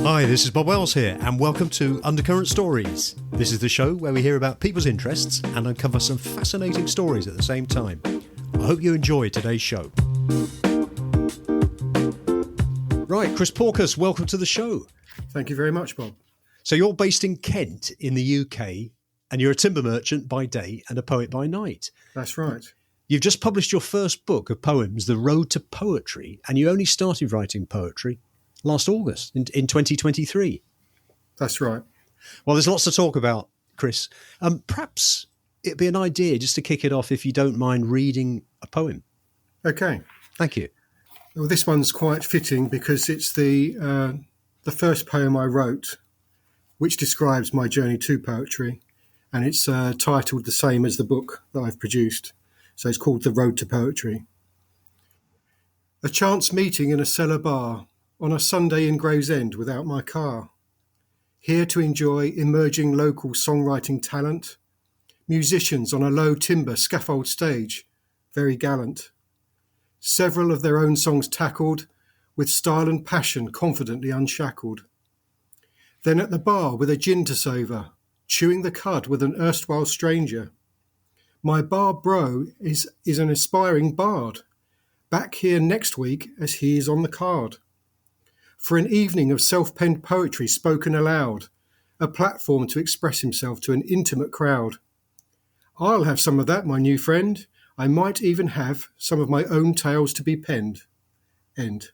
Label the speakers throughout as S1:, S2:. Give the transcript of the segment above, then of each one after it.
S1: Hi, this is Bob Wells here, and welcome to Undercurrent Stories. This is the show where we hear about people's interests and uncover some fascinating stories at the same time. I hope you enjoy today's show. Right, Chris Porcas, welcome to the show.
S2: Thank you very much, Bob.
S1: So you're based in Kent in the UK, and you're a timber merchant by day and a poet by night.
S2: That's right.
S1: You've just published your first book of poems, The Road to Poetry, and you only started writing poetry last August in 2023.
S2: That's right.
S1: Well, there's lots to talk about, Chris. Perhaps it'd be an idea just to kick it off if you don't mind reading a poem.
S2: Okay.
S1: Thank you.
S2: Well, this one's quite fitting because it's the first poem I wrote, which describes my journey to poetry, and it's titled the same as the book that I've produced. So it's called The Road to Poetry. A chance meeting in a cellar bar on a Sunday in Gravesend without my car. Here to enjoy emerging local songwriting talent. Musicians on a low timber scaffold stage, very gallant. Several of their own songs tackled, with style and passion confidently unshackled. Then at the bar with a gin to savour, chewing the cud with an erstwhile stranger. My bar bro is an aspiring bard, back here next week as he is on the card. For an evening of self-penned poetry spoken aloud, a platform to express himself to an intimate crowd. I'll have some of that, my new friend. I might even have some of my own tales to be penned. End.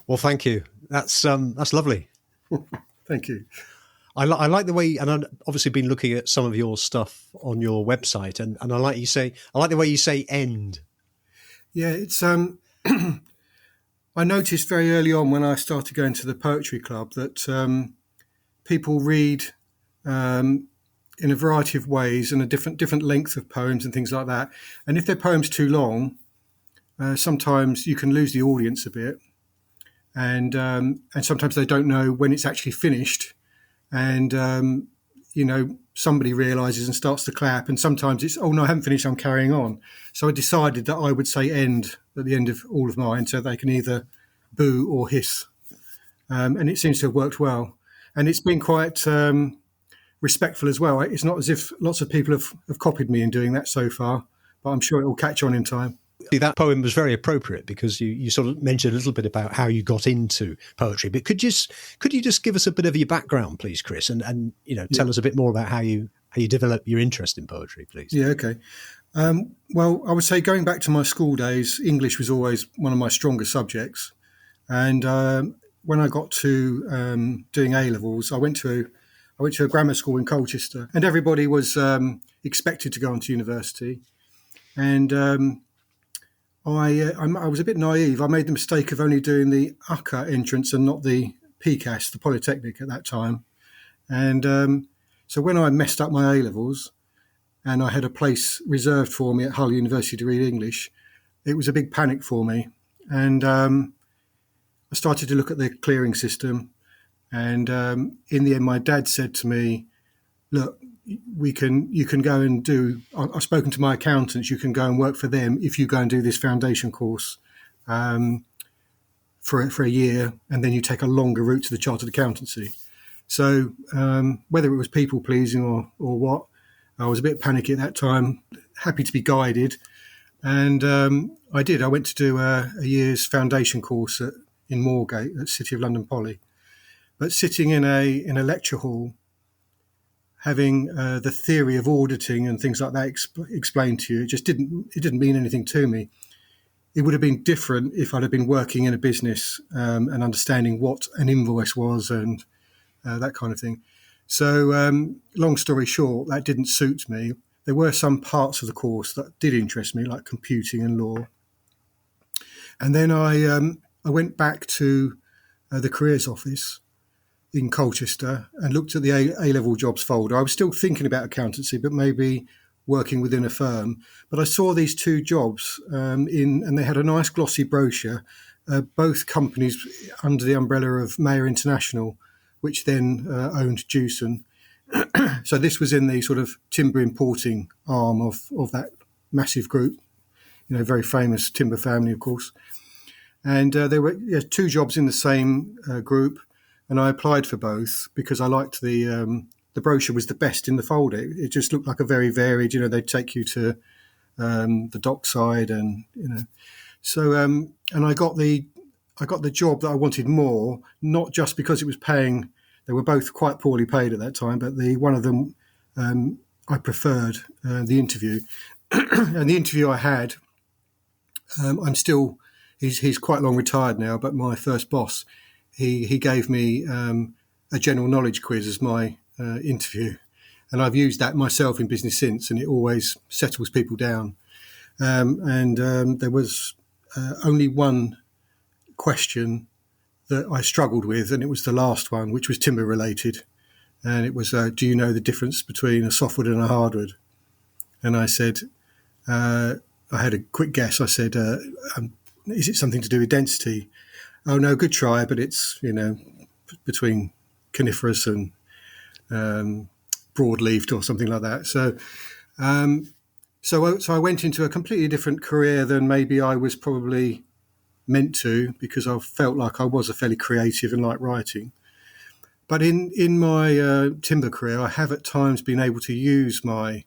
S1: Well, thank you. That's lovely.
S2: Thank you.
S1: I like the way, and I've obviously been looking at some of your stuff on your website, and I like the way you say "end."
S2: Yeah, it's I noticed very early on when I started going to the poetry club that people read in a variety of ways and a different length of poems and things like that. And if their poem's too long, sometimes you can lose the audience a bit, and sometimes they don't know when it's actually finished. And somebody realises and starts to clap, and sometimes it's, oh no, I haven't finished, I'm carrying on. So I decided that I would say "end" at the end of all of mine, so they can either boo or hiss, and it seems to have worked well. And it's been quite respectful as well. It's not as if lots of people have copied me in doing that so far, but I'm sure it will catch on in time.
S1: That poem was very appropriate because you sort of mentioned a little bit about how you got into poetry. But could you just give us a bit of your background, please, Chris, and tell us a bit more about how you developed your interest in poetry, please?
S2: Yeah, okay. Well, I would say going back to my school days, English was always one of my stronger subjects. And when I got to doing A-levels, I went to a grammar school in Colchester, and everybody was expected to go on to university. And I was a bit naive. I made the mistake of only doing the UCA entrance and not the PCAS, the Polytechnic at that time. And so when I messed up my A-levels and I had a place reserved for me at Hull University to read English, it was a big panic for me. And I started to look at the clearing system. And in the end, my dad said to me, look, you can go and do, I've spoken to my accountants, you can go and work for them if you go and do this foundation course for a year, and then you take a longer route to the chartered accountancy. So whether it was people pleasing or what, I was a bit panicky at that time, happy to be guided. And I did. I went to do a year's foundation course in Moorgate at City of London Poly. But sitting in a lecture hall, having the theory of auditing and things like that explained to you, it didn't mean anything to me. It would have been different if I'd have been working in a business and understanding what an invoice was and that kind of thing. So long story short, that didn't suit me. There were some parts of the course that did interest me, like computing and law. And then I went back to the careers office in Colchester and looked at the A-level jobs folder. I was still thinking about accountancy, but maybe working within a firm. But I saw these two jobs and they had a nice glossy brochure, both companies under the umbrella of Mayer International, which then owned Jewson. So this was in the sort of timber importing arm of that massive group, very famous timber family, of course. And there were two jobs in the same group. and I applied for both because I liked the brochure was the best in the folder. It just looked like a very varied. They'd take you to the dockside, and so and I got the job that I wanted more, not just because it was paying. They were both quite poorly paid at that time, but the one of them I preferred the interview, and the interview I had. I'm still. He's quite long retired now, but my first boss, he gave me a general knowledge quiz as my interview, and I've used that myself in business since, and it always settles people down. There was only one question that I struggled with, and it was the last one, which was timber related, and it was, do you know the difference between a softwood and a hardwood? And I said, I had a quick guess. I said, is it something to do with density? Oh no, good try, but it's between coniferous and broadleafed or something like that. So I went into a completely different career than maybe I was probably meant to, because I felt like I was a fairly creative and liked writing. But in my timber career, I have at times been able to use my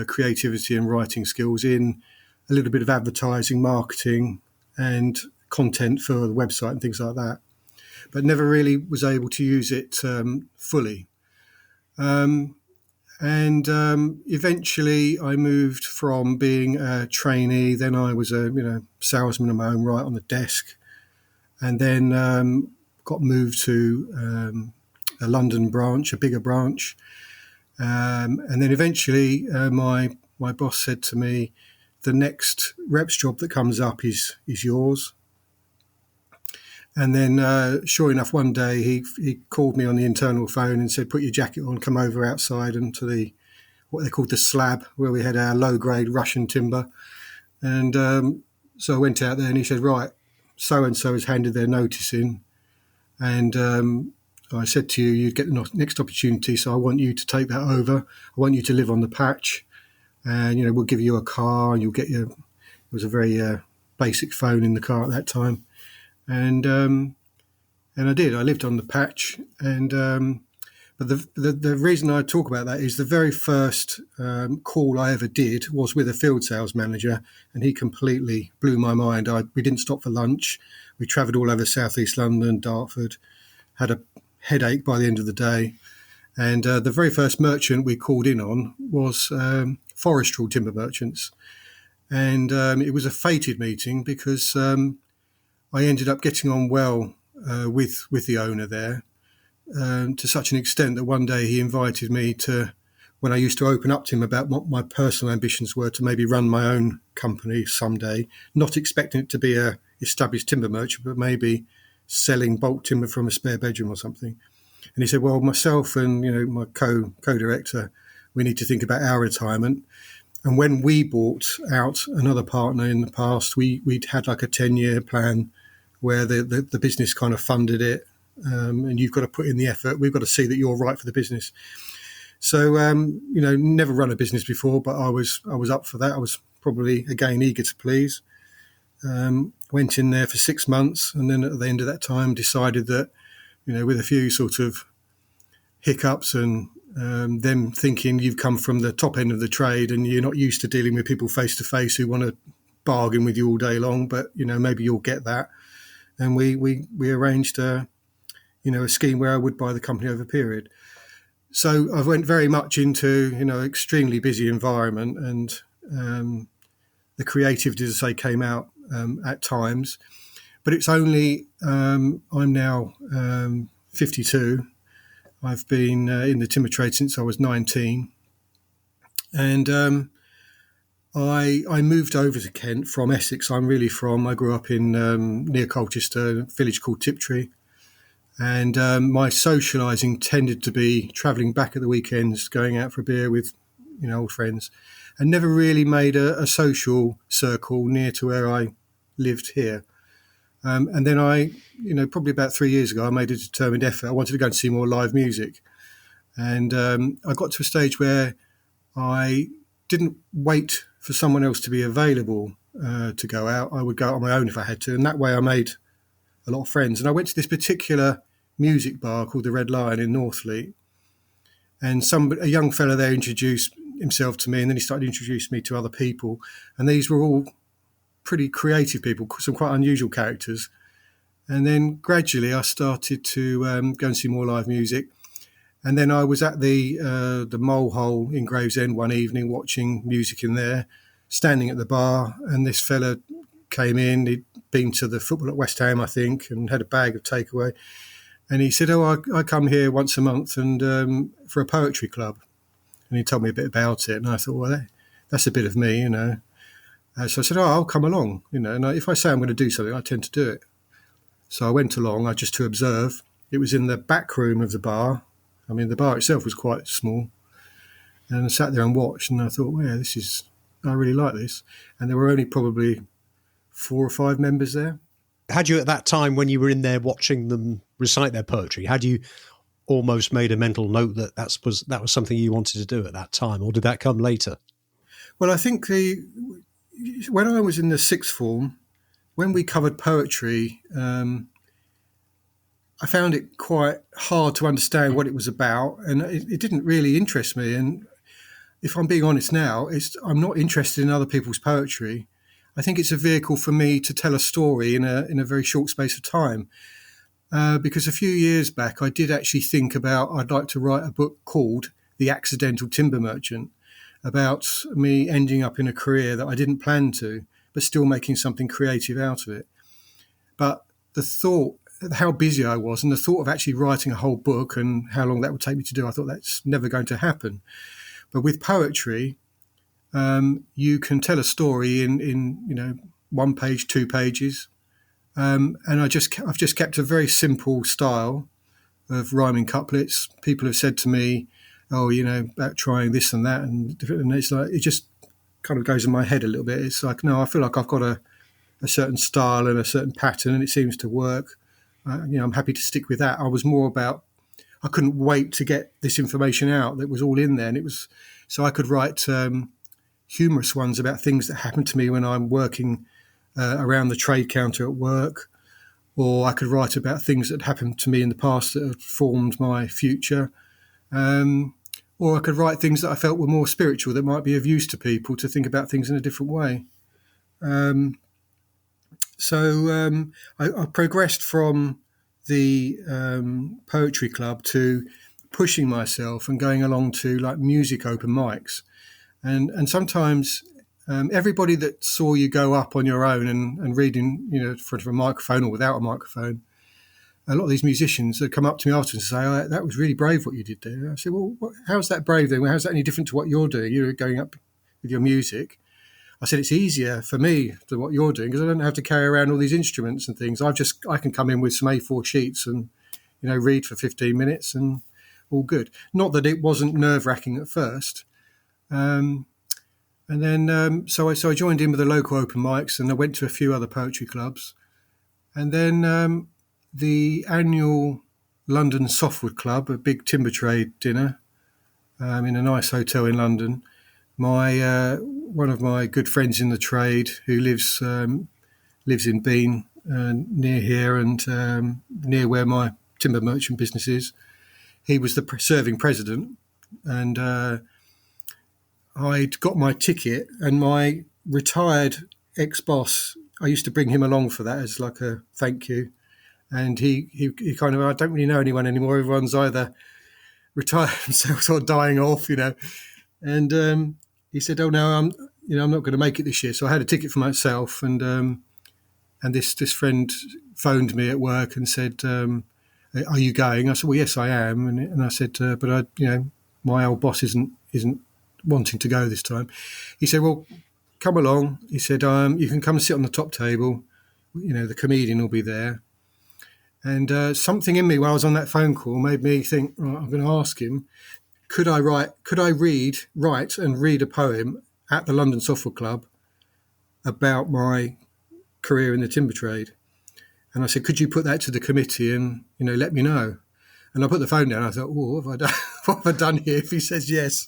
S2: creativity and writing skills in a little bit of advertising, marketing, and content for the website and things like that, but never really was able to use it fully. Eventually I moved from being a trainee, then I was a salesman in my own right on the desk, and then got moved to a London branch, a bigger branch. And then eventually my boss said to me, the next rep's job that comes up is yours. And then, sure enough, one day he called me on the internal phone and said, put your jacket on, come over outside and to what they called the slab, where we had our low-grade Russian timber. And so I went out there and he said, right, so-and-so has handed their notice in. And I said to you, you'd get the next opportunity, so I want you to take that over. I want you to live on the patch. And, we'll give you a car and you'll get it was a very basic phone in the car at that time. And I did. I lived on the patch, and but the reason I talk about that is the very first call I ever did was with a field sales manager, and he completely blew my mind. We didn't stop for lunch. We travelled all over southeast London, Dartford, had a headache by the end of the day, and the very first merchant we called in on was Forestral Timber Merchants, and it was a fated meeting because I ended up getting on well with the owner there, to such an extent that one day he invited me to, when I used to open up to him about what my personal ambitions were, to maybe run my own company someday, not expecting it to be a established timber merchant, but maybe selling bulk timber from a spare bedroom or something. And he said, well, myself and my co-director, we need to think about our retirement. And when we bought out another partner in the past, we'd had like a 10-year plan where the business kind of funded it, and you've got to put in the effort. We've got to see that you're right for the business. So, never run a business before, but I was up for that. I was probably, again, eager to please. Went in there for 6 months, and then at the end of that time decided that, with a few sort of hiccups and them thinking you've come from the top end of the trade and you're not used to dealing with people face to face who want to bargain with you all day long, but maybe you'll get that. And we arranged a scheme where I would buy the company over a period. So I went very much into extremely busy environment, and the creativity, as I say, came out at times. But it's only I'm now 52. I've been in the timber trade since I was 19, and I moved over to Kent from Essex. I grew up in near Colchester, a village called Tiptree, and my socialising tended to be travelling back at the weekends, going out for a beer with old friends, and never really made a social circle near to where I lived here. And then probably about 3 years ago, I made a determined effort. I wanted to go and see more live music. And I got to a stage where I didn't wait for someone else to be available to go out. I would go out on my own if I had to. And that way I made a lot of friends. And I went to this particular music bar called the Red Lion in Northfleet. And a young fella there introduced himself to me, and then he started introducing me to other people. And these were all pretty creative people, some quite unusual characters. And then gradually I started to go and see more live music. And then I was at the Mole Hole in Gravesend one evening watching music in there, standing at the bar, and this fella came in. He'd been to the football at West Ham, I think, and had a bag of takeaway. And he said, I come here once a month and for a poetry club. And he told me a bit about it. And I thought, well, that's a bit of me, So I said, I'll come along, And if I say I'm going to do something, I tend to do it. So I went along just to observe. It was in the back room of the bar. I mean, the bar itself was quite small. And I sat there and watched. And I thought, well, I really like this. And there were only probably 4 or 5 members there.
S1: Had you at that time, when you were in there watching them recite their poetry, had you almost made a mental note that was something you wanted to do at that time, or did that come later?
S2: Well, I think when I was in the sixth form, when we covered poetry, I found it quite hard to understand what it was about, and it didn't really interest me. And if I'm being honest now, I'm not interested in other people's poetry. I think it's a vehicle for me to tell a story in a very short space of time. Because a few years back, I did actually think about I'd like to write a book called The Accidental Timber Merchant, about me ending up in a career that I didn't plan to, but still making something creative out of it. But the thought, how busy I was, and the thought of actually writing a whole book and how long that would take me to do, I thought that's never going to happen. But with poetry, you can tell a story in 1 page, 2 pages. And I've just kept a very simple style of rhyming couplets. People have said to me, about trying this and that, and it's like, it just kind of goes in my head a little bit. It's like, no, I feel like I've got a certain style and a certain pattern, and it seems to work. I'm happy to stick with that. I was more about, I couldn't wait to get this information out that was all in there, and it was so I could write humorous ones about things that happened to me when I'm working around the trade counter at work, or I could write about things that happened to me in the past that have formed my future, or I could write things that I felt were more spiritual, that might be of use to people to think about things in a different way. So I progressed from the poetry club to pushing myself and going along to like music open mics, and sometimes everybody that saw you go up on your own and reading, in front of a microphone or without a microphone, a lot of these musicians that come up to me afterwards and say, that was really brave what you did there. I said, well, how's that brave then? How's that any different to what you're doing? You're going up with your music. I said, it's easier for me than what you're doing because I don't have to carry around all these instruments and things. I can come in with some A4 sheets and, read for 15 minutes and all good. Not that it wasn't nerve-wracking at first. And then, so I joined in with the local open mics, and I went to a few other poetry clubs. And then the annual London Softwood Club, a big timber trade dinner in a nice hotel in London. One of my good friends in the trade who lives in Bean, near here and near where my timber merchant business is. He was the serving president, and I'd got my ticket, and my retired ex-boss, I used to bring him along for that as like a thank you. And he kind of, I don't really know anyone anymore. Everyone's either retired themselves or dying off, And he said, "Oh no, I'm not going to make it this year." So I had a ticket for myself, and this friend phoned me at work and said, "Are you going?" I said, "Well, yes, I am." And I said, "But my old boss isn't wanting to go this time." He said, "Well, come along." He said, "You can come and sit on the top table. The comedian will be there." And something in me while I was on that phone call made me think, right, I'm going to ask him, could I write and read a poem at the London Softwood Club about my career in the timber trade? And I said, could you put that to the committee and, let me know? And I put the phone down. I thought, what have I done? What have I done here if he says yes?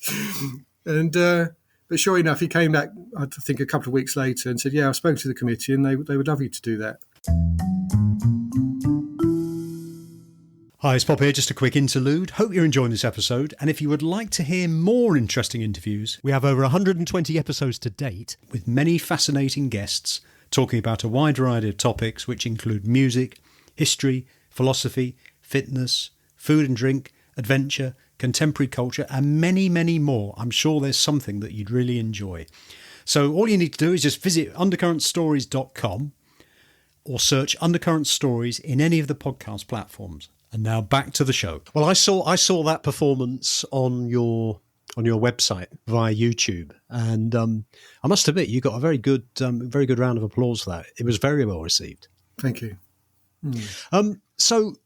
S2: And but sure enough, he came back, I think, a couple of weeks later and said, yeah, I spoke to the committee and they would love you to do that.
S1: Hi, it's Bob here. Just a quick interlude. Hope you're enjoying this episode. And if you would like to hear more interesting interviews, we have over 120 episodes to date with many fascinating guests talking about a wide variety of topics which include music, history, philosophy, fitness, food and drink, adventure, contemporary culture, and many, many more. I'm sure there's something that you'd really enjoy. So all you need to do is just visit undercurrentstories.com or search Undercurrent Stories in any of the podcast platforms. And now back to the show. Well, I saw that performance on your website via YouTube, and I must admit you got a very good round of applause for that. It was very well received.
S2: Thank you.
S1: So,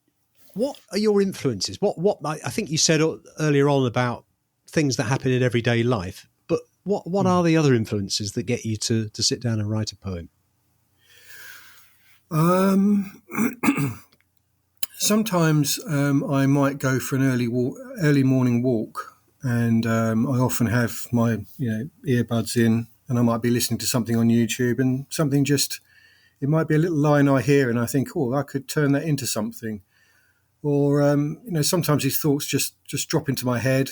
S1: what are your influences? What I think you said earlier on about things that happen in everyday life, but what are the other influences that get you to sit down and write a poem?
S2: Sometimes I might go for an early morning walk, and I often have my earbuds in, and I might be listening to something on YouTube, and something it might be a little line I hear, and I think, oh, I could turn that into something. Or sometimes these thoughts just drop into my head,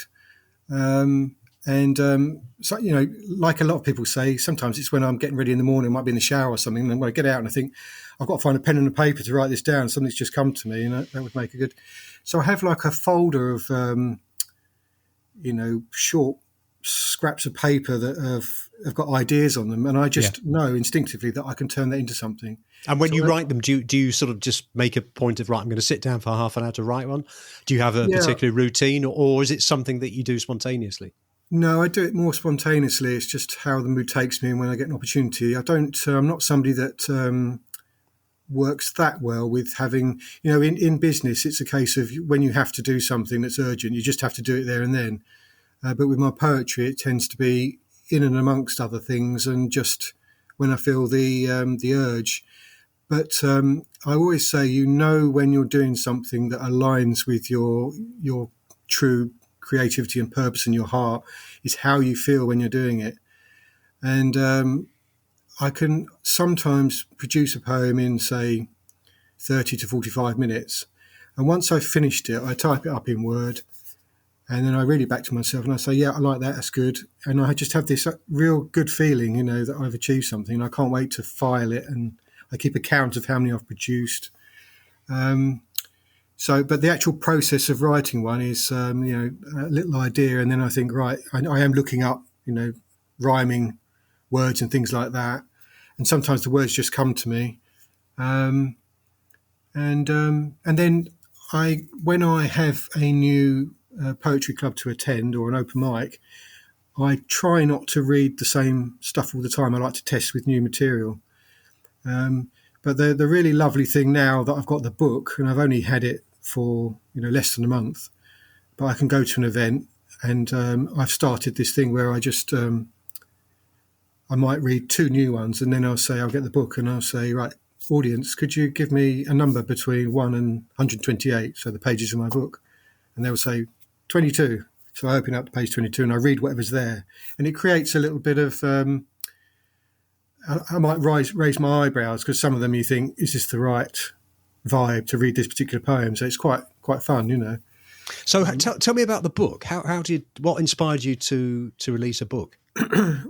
S2: so like a lot of people say, sometimes it's when I'm getting ready in the morning, I might be in the shower or something, and when I get out and I think I've got to find a pen and a paper to write this down. Something's just come to me, and that would make a good. So I have like a folder of short scraps of paper that have got ideas on them, and I just know instinctively that I can turn that into something.
S1: And when you write them, do you sort of just make a point of, right, I'm going to sit down for half an hour to write one? Do you have a particular routine, or is it something that you do spontaneously?
S2: No, I do it more spontaneously. It's just how the mood takes me and when I get an opportunity. I'm not somebody that works that well with having, in business, it's a case of when you have to do something that's urgent, you just have to do it there and then. But with my poetry, it tends to be in and amongst other things and just when I feel the urge. But I always say, when you're doing something that aligns with your true creativity and purpose in your heart, is how you feel when you're doing it. And I can sometimes produce a poem in, say, 30 to 45 minutes. And once I've finished it, I type it up in Word, and then I read it back to myself and I say, yeah, I like that, that's good. And I just have this real good feeling, that I've achieved something. And I can't wait to file it, and I keep a count of how many I've produced. But the actual process of writing one is, a little idea, and then I think, right, I am looking up, rhyming words and things like that, and sometimes the words just come to me, and then when I have a new poetry club to attend or an open mic, I try not to read the same stuff all the time. I like to test with new material. But the really lovely thing now that I've got the book, and I've only had it for less than a month, but I can go to an event, and I've started this thing where I just I might read two new ones, and then I'll get the book and I'll say, right, audience, could you give me a number between 1 and 128, so the pages of my book? And they'll say 22. So I open up to page 22 and I read whatever's there, and it creates a little bit of I might raise my eyebrows, because some of them you think, is this the right vibe to read this particular poem? So it's quite fun,
S1: So tell me about the book. What inspired you to release a book?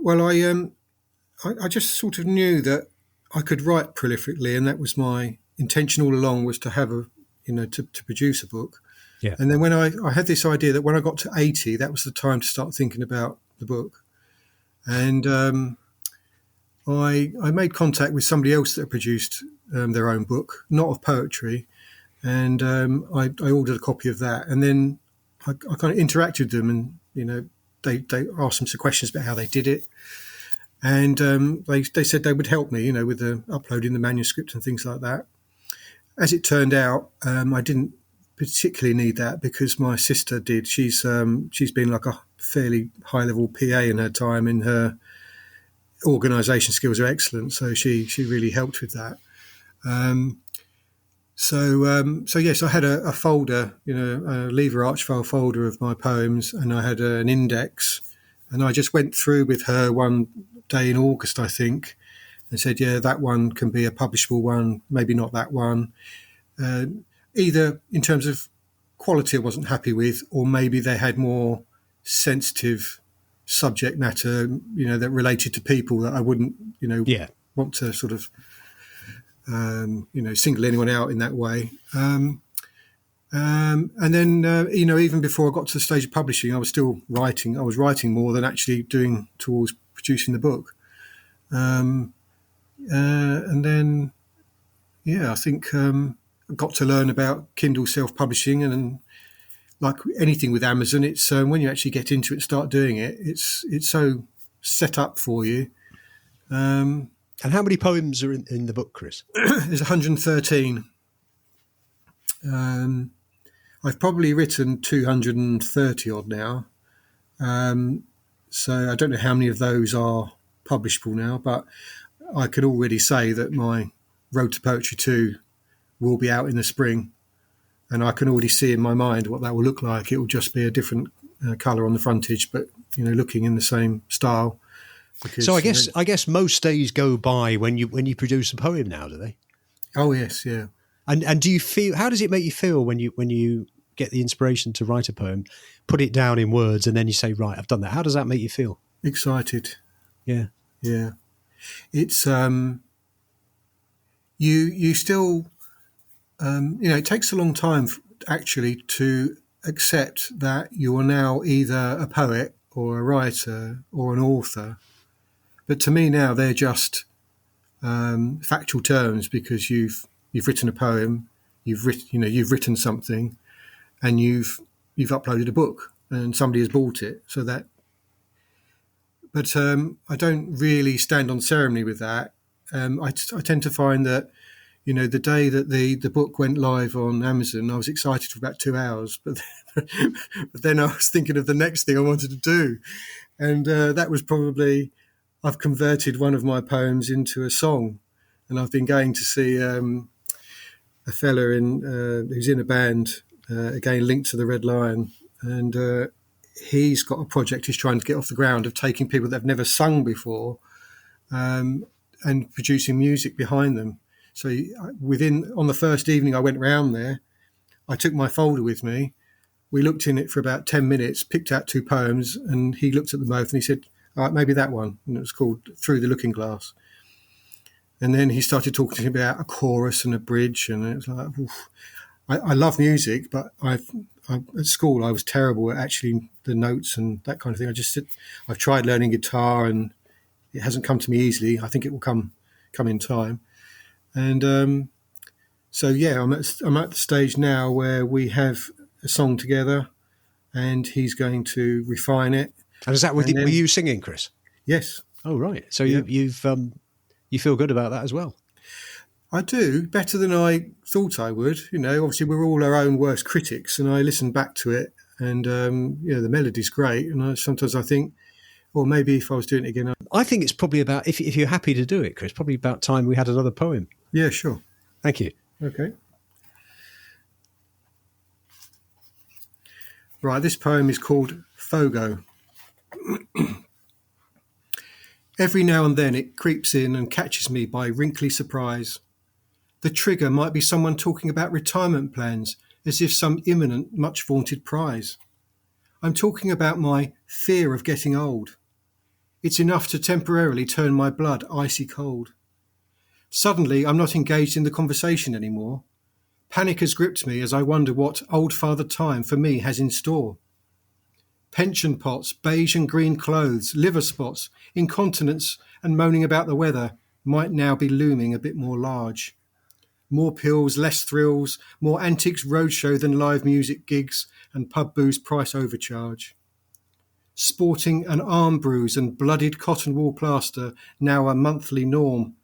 S2: Well, I just sort of knew that I could write prolifically, and that was my intention all along, was to have to produce a book.
S1: Yeah.
S2: And then when I had this idea that when I got to 80, that was the time to start thinking about the book. And I made contact with somebody else that produced their own book, not of poetry, and I ordered a copy of that. And then I kind of interacted with them, and they asked them some questions about how they did it, and they said they would help me, with the uploading the manuscript and things like that. As it turned out, I didn't particularly need that, because my sister did. She's been like a fairly high level PA in her time, and her organisation skills are excellent, so she really helped with that. So yes, I had a folder, a lever arch file folder of my poems, and I had an index, and I just went through with her one day in August, I think, and said, yeah, that one can be a publishable one, maybe not that one. Either in terms of quality I wasn't happy with, or maybe they had more sensitive subject matter, that related to people that I wouldn't,
S1: Yeah.
S2: want to sort of, single anyone out in that way. And then, even before I got to the stage of publishing, I was still writing. I was writing more than actually doing towards producing the book. And then, I think I got to learn about Kindle self-publishing, and like anything with Amazon, it's when you actually get into it, start doing it, it's so set up for you.
S1: And how many poems are in the book, Chris?
S2: There's 113. I've probably written 230 odd now. So I don't know how many of those are publishable now, but I could already say that my Road to Poetry 2 will be out in the spring, and I can already see in my mind what that will look like. It will just be a different colour on the frontage, but looking in the same style. Because,
S1: so I guess most days go by when you produce a poem now, do they?
S2: Oh yes, yeah.
S1: And do you feel? How does it make you feel when you get the inspiration to write a poem, put it down in words, and then you say, right, I've done that? How does that make you feel?
S2: Excited.
S1: Yeah.
S2: It's you still it takes a long time actually to accept that you are now either a poet or a writer or an author. But to me now they're just factual terms, because you've written a poem, you've written something, and you've uploaded a book, and somebody has bought it. So that, but I don't really stand on ceremony with that. I tend to find that the day that the book went live on Amazon, I was excited for about 2 hours, but then I was thinking of the next thing I wanted to do, and that was probably, I've converted one of my poems into a song, and I've been going to see a fella who's in a band, again linked to the Red Lion, and he's got a project he's trying to get off the ground of taking people that have never sung before and producing music behind them. So on the first evening I went round there, I took my folder with me. We looked in it for about 10 minutes, picked out 2 poems, and he looked at them both and he said, all right, maybe that one. And it was called Through the Looking Glass. And then he started talking to me about a chorus and a bridge, and it was like, oof. I love music, but at school I was terrible at actually the notes and that kind of thing. I've tried learning guitar, and it hasn't come to me easily. I think it will come in time. And so I'm at the stage now where we have a song together, and he's going to refine it.
S1: And is that were you singing, Chris?
S2: Yes.
S1: Oh right. So
S2: yeah.
S1: you feel good about that as well?
S2: I do, better than I thought I would. Obviously we're all our own worst critics, and I listen back to it, and the melody's great, and sometimes I think, well, maybe if I was doing it again.
S1: I think it's probably about, if you're happy to do it, Chris, probably about time we had another poem.
S2: Yeah, sure.
S1: Thank you.
S2: Okay. Right, this poem is called Fogo. Every now and then it creeps in and catches me by wrinkly surprise. The trigger might be someone talking about retirement plans, as if some imminent, much-vaunted prize. I'm talking about my fear of getting old. It's enough to temporarily turn my blood icy cold. Suddenly, I'm not engaged in the conversation anymore. Panic has gripped me as I wonder what old Father Time for me has in store. Pension pots, beige and green clothes, liver spots, incontinence and moaning about the weather might now be looming a bit more large. More pills, less thrills, more antiques roadshow than live music gigs and pub booze price overcharge. Sporting an arm bruise and bloodied cotton wool plaster, now a monthly norm.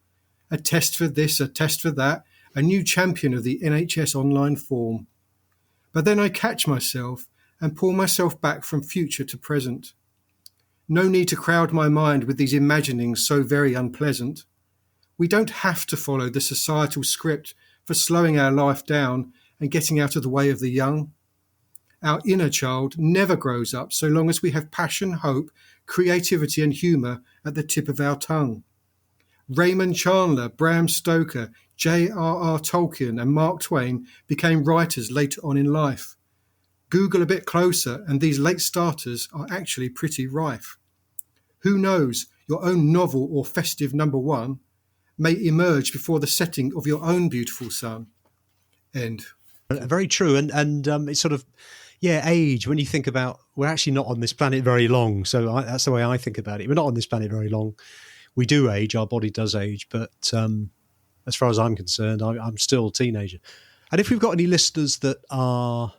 S2: A test for this, a test for that, a new champion of the NHS online form. But then I catch myself and pull myself back from future to present. No need to crowd my mind with these imaginings so very unpleasant. We don't have to follow the societal script for slowing our life down and getting out of the way of the young. Our inner child never grows up so long as we have passion, hope, creativity and humour at the tip of our tongue. Raymond Chandler, Bram Stoker, J.R.R. Tolkien and Mark Twain became writers later on in life. Google a bit closer, and these late starters are actually pretty rife. Who knows, your own novel or festive number one may emerge before the setting of your own beautiful sun. End.
S1: Very true. And it's sort of, age, when you think about, we're actually not on this planet very long. So that's the way I think about it. We're not on this planet very long. We do age, our body does age, but as far as I'm concerned, I'm still a teenager. And if we've got any listeners that are,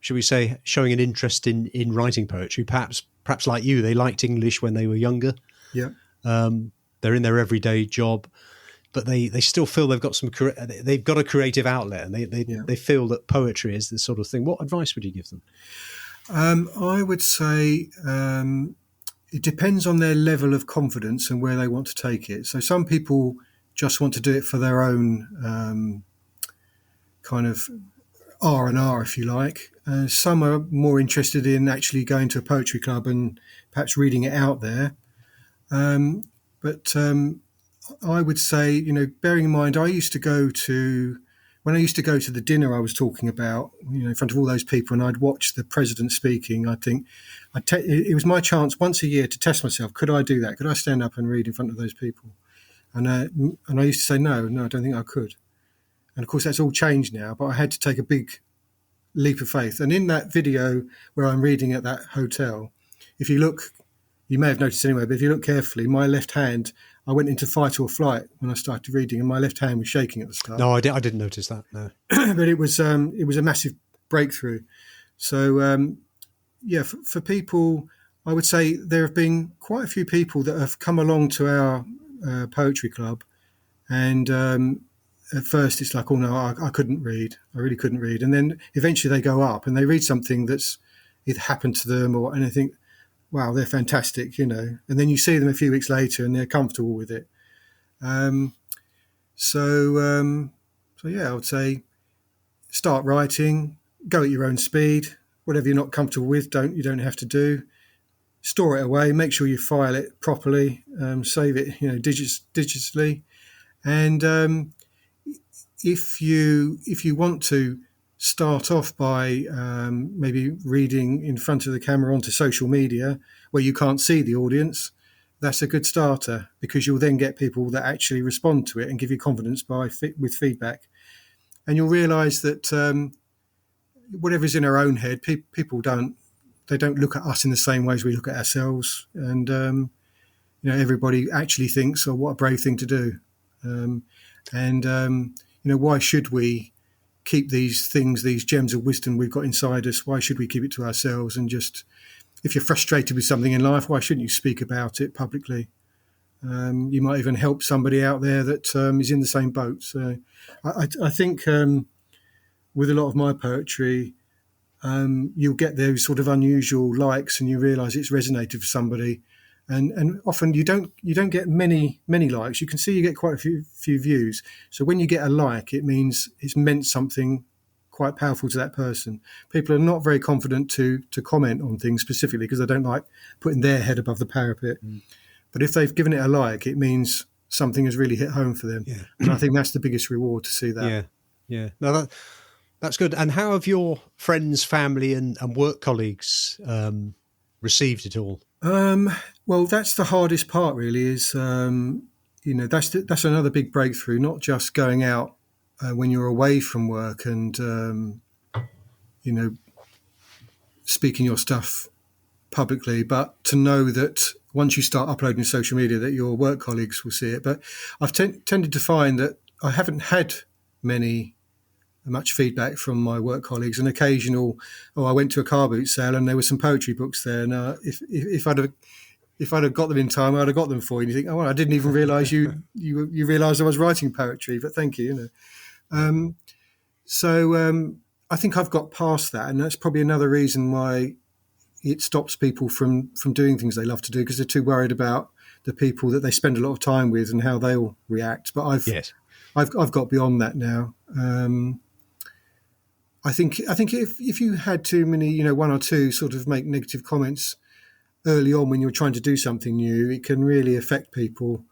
S1: should we say, showing an interest in writing poetry, perhaps like you, they liked English when they were younger.
S2: Yeah.
S1: They're in their everyday job, but they still feel they've got a creative outlet, and they feel that poetry is the sort of thing. What advice would you give them?
S2: I would say it depends on their level of confidence and where they want to take it. So some people just want to do it for their own kind of R&R, if you like. Some are more interested in actually going to a poetry club and perhaps reading it out there. But I would say, bearing in mind, when I used to go to the dinner I was talking about, in front of all those people, and I'd watch the president speaking, I think it was my chance once a year to test myself. Could I do that? Could I stand up and read in front of those people? And I used to say, no, I don't think I could. And of course, that's all changed now, but I had to take a big leap of faith. And in that video where I'm reading at that hotel, if you look, you may have noticed anyway, but if you look carefully, my left hand, I went into fight or flight when I started reading, and my left hand was shaking at the start.
S1: No, I didn't notice that, no.
S2: But it was a massive breakthrough. So, for people, I would say there have been quite a few people that have come along to our poetry club, and at first it's like, oh no, I couldn't read. I really couldn't read. And then eventually they go up and they read something that's either happened to them and they think, wow, they're fantastic, And then you see them a few weeks later and they're comfortable with it. So I would say start writing, go at your own speed. Whatever you're not comfortable with, you don't have to do. Store it away. Make sure you file it properly. Save it, digitally. And if you want to start off by maybe reading in front of the camera onto social media where you can't see the audience, that's a good starter, because you'll then get people that actually respond to it and give you confidence with feedback. And you'll realise that whatever's in our own head, people don't look at us in the same way as we look at ourselves. And everybody actually thinks, "Oh, what a brave thing to do." Why should we keep these things, these gems of wisdom we've got inside us? Why should we keep it to ourselves? And just, if you're frustrated with something in life, why shouldn't you speak about it publicly? You might even help somebody out there that is in the same boat. So I think with a lot of my poetry, you'll get those sort of unusual likes, and you realise it's resonated for somebody. And often you don't get many likes. You can see you get quite a few views. So when you get a like, it means it's meant something quite powerful to that person. People are not very confident to comment on things specifically because they don't like putting their head above the parapet. But if they've given it a like, it means something has really hit home for them. Yeah. And I think that's the biggest reward, to see that.
S1: Yeah. No, that's good. And how have your friends, family, and work colleagues received it all?
S2: Well, that's the hardest part, really. Is that's another big breakthrough. Not just going out when you're away from work and speaking your stuff publicly, but to know that once you start uploading to social media, that your work colleagues will see it. But I've tended to find that I haven't had much feedback from my work colleagues. An occasional, I went to a car boot sale and there were some poetry books there. And if I'd have got them in time, I'd have got them for you. And you think, oh, well, I didn't even realise you realised I was writing poetry, but thank you. So I think I've got past that, and that's probably another reason why it stops people from doing things they love to do, because they're too worried about the people that they spend a lot of time with and how they'll react. But I've got beyond that now. I think if you had too many, one or two sort of make negative comments early on when you're trying to do something new, it can really affect people.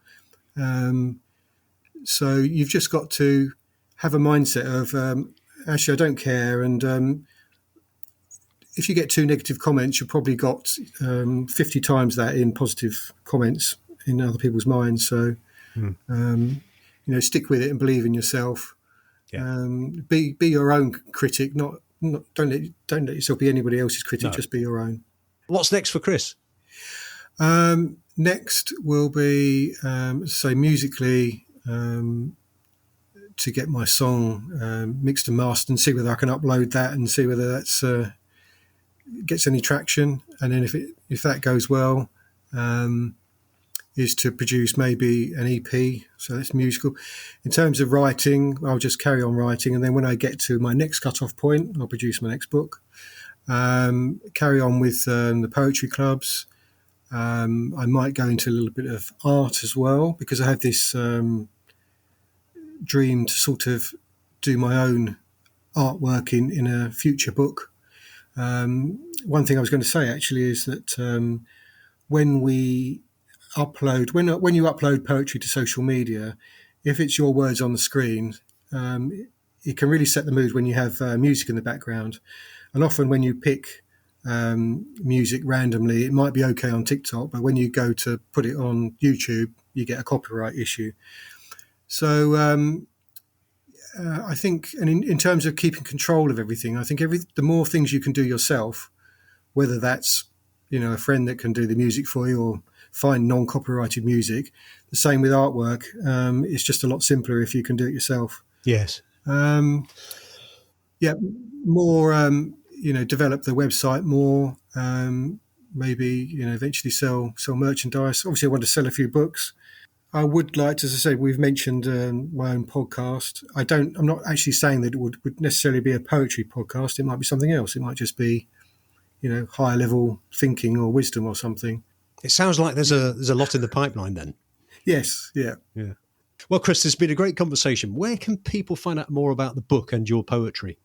S2: So you've just got to have a mindset of, actually, I don't care. And if you get 2 negative comments, you've probably got 50 times that in positive comments in other people's minds. So, stick with it and believe in yourself.
S1: Yeah.
S2: Be your own critic. Not don't let yourself be anybody else's critic.
S1: No.
S2: Just be your own.
S1: What's next for Chris?
S2: Next will be musically. To get my song mixed and mastered and see whether I can upload that and see whether that's gets any traction. And then if that goes well, is to produce maybe an EP. So that's musical. In terms of writing, I'll just carry on writing, and then when I get to my next cut-off point, I'll produce my next book. Carry on with the poetry clubs. I might go into a little bit of art as well, because I have this dream to sort of do my own artwork in a future book. One thing I was going to say actually is that when you upload poetry to social media, if it's your words on the screen, it can really set the mood when you have music in the background. And often when you pick music randomly, it might be okay on TikTok, but when you go to put it on YouTube, you get a copyright issue. So I think, and in terms of keeping control of everything, I think the more things you can do yourself, whether that's a friend that can do the music for you or find non-copyrighted music, the same with artwork. It's just a lot simpler if you can do it yourself.
S1: Yes.
S2: More. Develop the website more. Maybe eventually sell merchandise. Obviously, I want to sell a few books. I would like to, as I say, we've mentioned my own podcast. I'm not actually saying that it would necessarily be a poetry podcast. It might be something else. It might just be, higher level thinking or wisdom or something.
S1: It sounds like there's a lot in the pipeline then.
S2: Yes. Yeah.
S1: Yeah. Well, Chris, this has been a great conversation. Where can people find out more about the book and your poetry?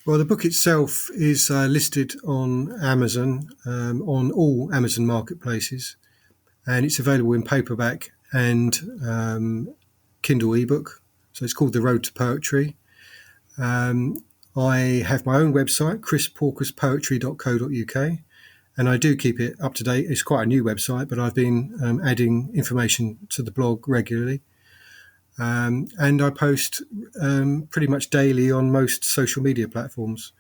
S2: Well, the book itself is listed on Amazon, on all Amazon marketplaces, and it's available in paperback and Kindle ebook. So it's called The Road to Poetry. I have my own website, chrisporcaspoetry.co.uk, and I do keep it up to date. It's quite a new website, but I've been adding information to the blog regularly. And I post pretty much daily on most social media platforms,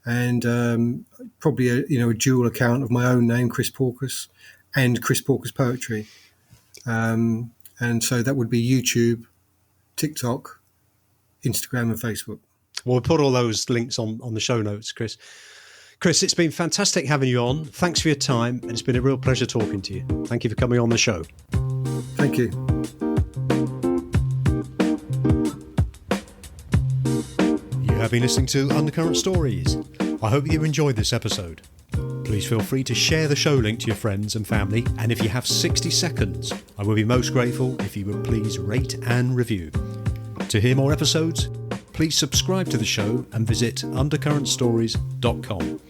S2: and probably a dual account of my own name, Chris Porcas, and Chris Porcas Poetry. And so that would be YouTube, TikTok, Instagram and Facebook.
S1: Well, we'll put all those links on the show notes, Chris. Chris, it's been fantastic having you on. Thanks for your time, and it's been a real pleasure talking to you. Thank you for coming on the show.
S2: Thank you.
S1: You have been listening to Undercurrent Stories. I hope you enjoyed this episode. Please feel free to share the show link to your friends and family, and if you have 60 seconds, I will be most grateful if you would please rate and review. To hear more episodes, please subscribe to the show and visit undercurrentstories.com.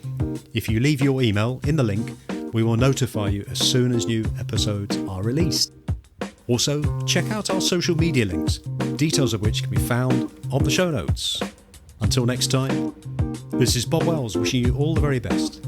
S1: If you leave your email in the link, we will notify you as soon as new episodes are released. Also, check out our social media links, details of which can be found on the show notes. Until next time, this is Bob Wells wishing you all the very best.